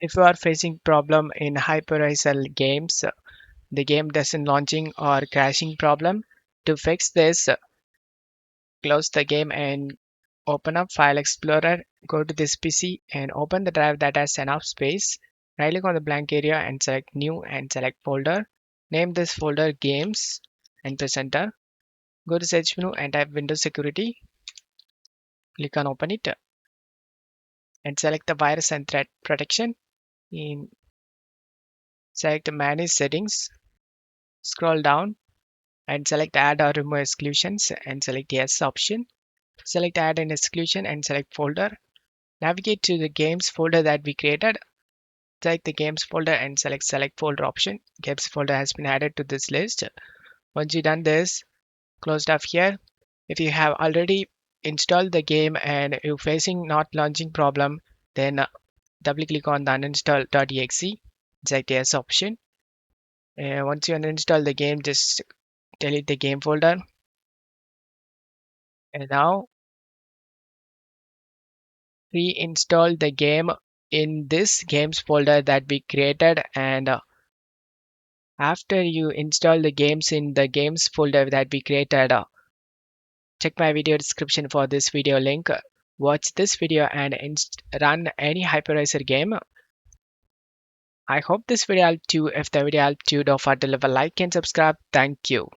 If you are facing problem in Hypervisor games, the game doesn't launching or crashing problem. To fix this, close the game and open up File Explorer. Go to this PC and open the drive that has enough space. Right click on the blank area and select New and select Folder. Name this folder Games and press Enter. Go to search menu and type Windows Security. Click on Open it and select the Virus and Threat Protection. In select Manage Settings. Scroll down and select Add or Remove Exclusions and select Yes option. Select Add an Exclusion and select Folder. Navigate to the Games folder that we created. Select the Games folder and select Folder option. Games folder has been added to this list. Once you've done this, close it off here. If you have already installed the game and you're facing not launching problem, then double click on the uninstall.exe. Select Yes option. Once you uninstall the game, just delete the game folder. And now reinstall the game in this games folder that we created. And after you install the games in the games folder that we created, check my video description for this video link. Watch this video and run any Hypervisor game. I hope this video helped you. If the video helped you, don't forget to leave a like and subscribe. Thank you.